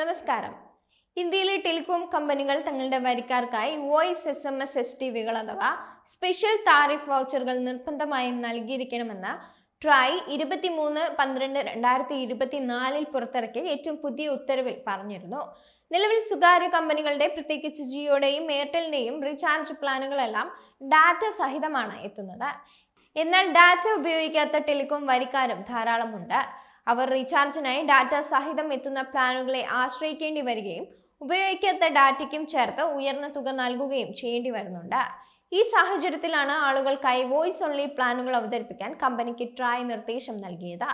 നമസ്കാരം. ഇന്ത്യയിലെ ടെലികോം കമ്പനികൾ തങ്ങളുടെ വരിക്കാർക്കായി വോയിസ് SMS STVകൾ അഥവാ സ്പെഷ്യൽ താരിഫ് വൗച്ചറുകൾ നിർബന്ധമായും നൽകിയിരിക്കണമെന്ന് ട്രായ് 23/12/2024 പുറത്തിറക്കിയ ഏറ്റവും പുതിയ ഉത്തരവിൽ പറഞ്ഞിരുന്നു. നിലവിൽ സ്വകാര്യ കമ്പനികളുടെ പ്രത്യേകിച്ച് ജിയോയുടെയും എയർടെലിന്റെയും റീചാർജ് പ്ലാനുകളെല്ലാം ഡാറ്റ സഹിതമാണ് എത്തുന്നത്. എന്നാൽ ഡാറ്റ ഉപയോഗിക്കാത്ത ടെലികോം വരിക്കാരും ധാരാളമുണ്ട്. അവർ റീചാർജിനായി ഡാറ്റ സഹിതം എത്തുന്ന പ്ലാനുകളെ ആശ്രയിക്കേണ്ടി വരികയും ഉപയോഗിക്കാത്ത ഡാറ്റയ്ക്കും ചേർത്ത് ഉയർന്ന തുക നൽകുകയും ചെയ്യേണ്ടി വരുന്നുണ്ട്. ഈ സാഹചര്യത്തിലാണ് ആളുകൾക്കായി വോയിസ് ഓൺലി പ്ലാനുകൾ അവതരിപ്പിക്കാൻ കമ്പനിക്ക് ട്രായ് നിർദ്ദേശം നൽകിയത്.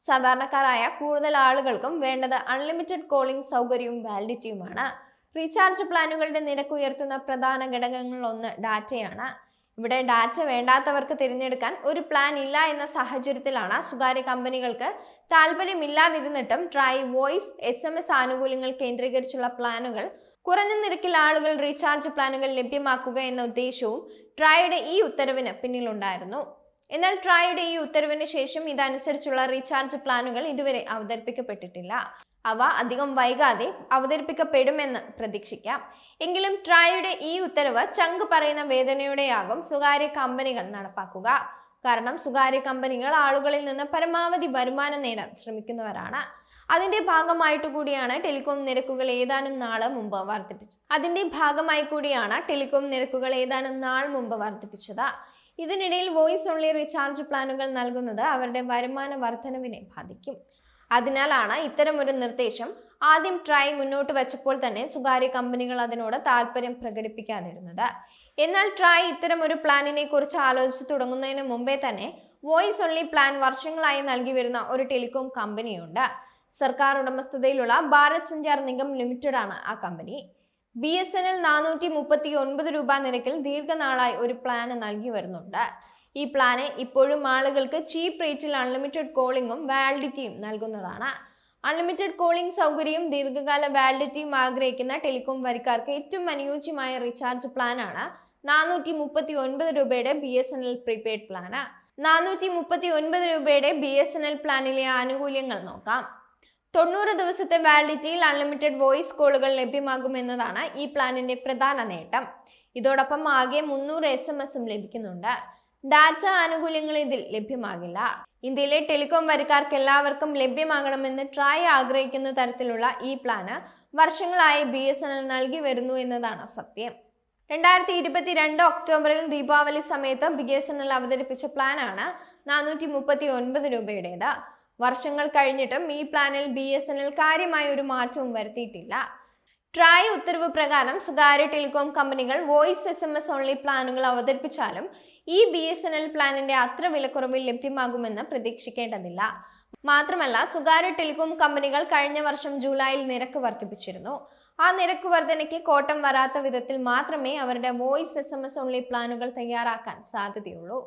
സാധാരണക്കാരായ കൂടുതൽ ആളുകൾക്കും വേണ്ടത് അൺലിമിറ്റഡ് കോളിംഗ് സൗകര്യവും വാലിഡിറ്റിയുമാണ്. റീചാർജ് പ്ലാനുകളുടെ നിരക്ക് ഉയർത്തുന്ന പ്രധാന ഘടകങ്ങളിലൊന്ന് ഡാറ്റയാണ്. ഇവിടെ ഡാറ്റ വേണ്ടാത്തവർക്ക് തിരഞ്ഞെടുക്കാൻ ഒരു പ്ലാൻ ഇല്ല എന്ന സാഹചര്യത്തിലാണ് സ്വകാര്യ കമ്പനികൾക്ക് താല്പര്യമില്ലാതിരുന്നിട്ടും ട്രായ് വോയിസ് SMS ആനുകൂല്യങ്ങൾ കേന്ദ്രീകരിച്ചുള്ള പ്ലാനുകൾ കുറഞ്ഞ നിരക്കിൽ ആളുകൾ റീചാർജ് പ്ലാനുകൾ ലഭ്യമാക്കുക എന്ന ഉദ്ദേശവും ട്രായുടെ ഈ ഉത്തരവിന് പിന്നിലുണ്ടായിരുന്നു. എന്നാൽ ട്രായുടെ ഈ ഉത്തരവിന് ശേഷം ഇതനുസരിച്ചുള്ള റീചാർജ് പ്ലാനുകൾ ഇതുവരെ അവതരിപ്പിക്കപ്പെട്ടിട്ടില്ല. അവ അധികം വൈകാതെ അവതരിപ്പിക്കപ്പെടുമെന്ന് പ്രതീക്ഷിക്കാം. എങ്കിലും ട്രായുടെ ഈ ഉത്തരവ് ചങ്ക് പറയുന്ന വേദനയോടെയാകും സ്വകാര്യ കമ്പനികൾ നടപ്പാക്കുക. കാരണം സ്വകാര്യ കമ്പനികൾ ആളുകളിൽ നിന്ന് പരമാവധി വരുമാനം നേടാൻ ശ്രമിക്കുന്നവരാണ്. അതിന്റെ ഭാഗമായിട്ട് കൂടിയാണ് ടെലികോം നിരക്കുകൾ ഏതാനും നാൾ മുമ്പ് വർദ്ധിപ്പിച്ചത്. ഇതിനിടയിൽ വോയിസ് ഓൺലി റീചാർജ് പ്ലാനുകൾ നൽകുന്നത് അവരുടെ വരുമാന വർധനവിനെ ബാധിക്കും. അതിനാലാണ് ഇത്തരമൊരു നിർദ്ദേശം ആദ്യം ട്രായ് മുന്നോട്ട് വെച്ചപ്പോൾ തന്നെ സ്വകാര്യ കമ്പനികൾ അതിനോട് താല്പര്യം പ്രകടിപ്പിക്കാതിരുന്നത്. എന്നാൽ ട്രായ് ഇത്തരമൊരു പ്ലാനിനെ കുറിച്ച് ആലോചിച്ചു തുടങ്ങുന്നതിന് മുമ്പേ തന്നെ വോയിസ് ഓൺലി പ്ലാൻ വർഷങ്ങളായി നൽകി വരുന്ന ഒരു ടെലികോം കമ്പനിയുണ്ട്. സർക്കാർ ഉടമസ്ഥതയിലുള്ള ഭാരത് സഞ്ചാർ നിഗം ലിമിറ്റഡ് ആണ് ആ കമ്പനി. BSNL 439 രൂപ നിരക്കിൽ ദീർഘനാളായി ഒരു പ്ലാന് നൽകി വരുന്നുണ്ട്. ഈ പ്ലാന് ഇപ്പോഴും ആളുകൾക്ക് ചീപ്പ് റേറ്റിൽ അൺലിമിറ്റഡ് കോളിംഗും വാലിഡിറ്റിയും നൽകുന്നതാണ്. അൺലിമിറ്റഡ് കോളിംഗ് സൗകര്യവും ദീർഘകാല വാലിഡിറ്റിയും ആഗ്രഹിക്കുന്ന ടെലികോം വരിക്കാർക്ക് ഏറ്റവും അനുയോജ്യമായ റീചാർജ് പ്ലാനാണ് 439 രൂപയുടെ BSNL പ്രീപെയ്ഡ് പ്ലാന്. 439 രൂപയുടെ BSNL പ്ലാനിലെ ആനുകൂല്യങ്ങൾ നോക്കാം. 90 ദിവസത്തെ വാലിഡിറ്റിയിൽ അൺലിമിറ്റഡ് വോയിസ് കോളുകൾ ലഭ്യമാകുമെന്നതാണ് ഈ പ്ലാനിന്റെ പ്രധാന നേട്ടം. ഇതോടൊപ്പം ആകെ 300 SMS ലഭിക്കുന്നുണ്ട്. ഡാറ്റ ആനുകൂല്യങ്ങൾ ഇതിൽ ലഭ്യമാകില്ല. ഇന്ത്യയിലെ ടെലികോം വരിക്കാർക്ക് എല്ലാവർക്കും ലഭ്യമാകണമെന്ന് ട്രായ് ആഗ്രഹിക്കുന്ന തരത്തിലുള്ള ഈ പ്ലാന് വർഷങ്ങളായി BSNL നൽകി വരുന്നു എന്നതാണ് സത്യം. 2022 ഒക്ടോബറിൽ ദീപാവലി സമയത്ത് BSNL അവതരിപ്പിച്ച പ്ലാനാണ് 439 രൂപയുടേത്. വർഷങ്ങൾ കഴിഞ്ഞിട്ടും ഈ പ്ലാനിൽ BSNL കാര്യമായ ഒരു മാറ്റവും വരുത്തിയിട്ടില്ല. ട്രായ് ഉത്തരവ് പ്രകാരം സ്വകാര്യ ടെലികോം കമ്പനികൾ വോയിസ് SMS ഓൺലി പ്ലാനുകൾ അവതരിപ്പിച്ചാലും ഈ BSNL പ്ലാനിന്റെ അത്ര വിലക്കുറവിൽ ലഭ്യമാകുമെന്ന് പ്രതീക്ഷിക്കേണ്ടതില്ല. മാത്രമല്ല, സ്വകാര്യ ടെലികോം കമ്പനികൾ കഴിഞ്ഞ വർഷം ജൂലൈയിൽ നിരക്ക് വർദ്ധിപ്പിച്ചിരുന്നു. ആ നിരക്ക് വർധനയ്ക്ക് കോട്ടം വരാത്ത വിധത്തിൽ മാത്രമേ അവരുടെ വോയിസ് SMS ഓൺലി പ്ലാനുകൾ തയ്യാറാക്കാൻ സാധ്യതയുള്ളൂ.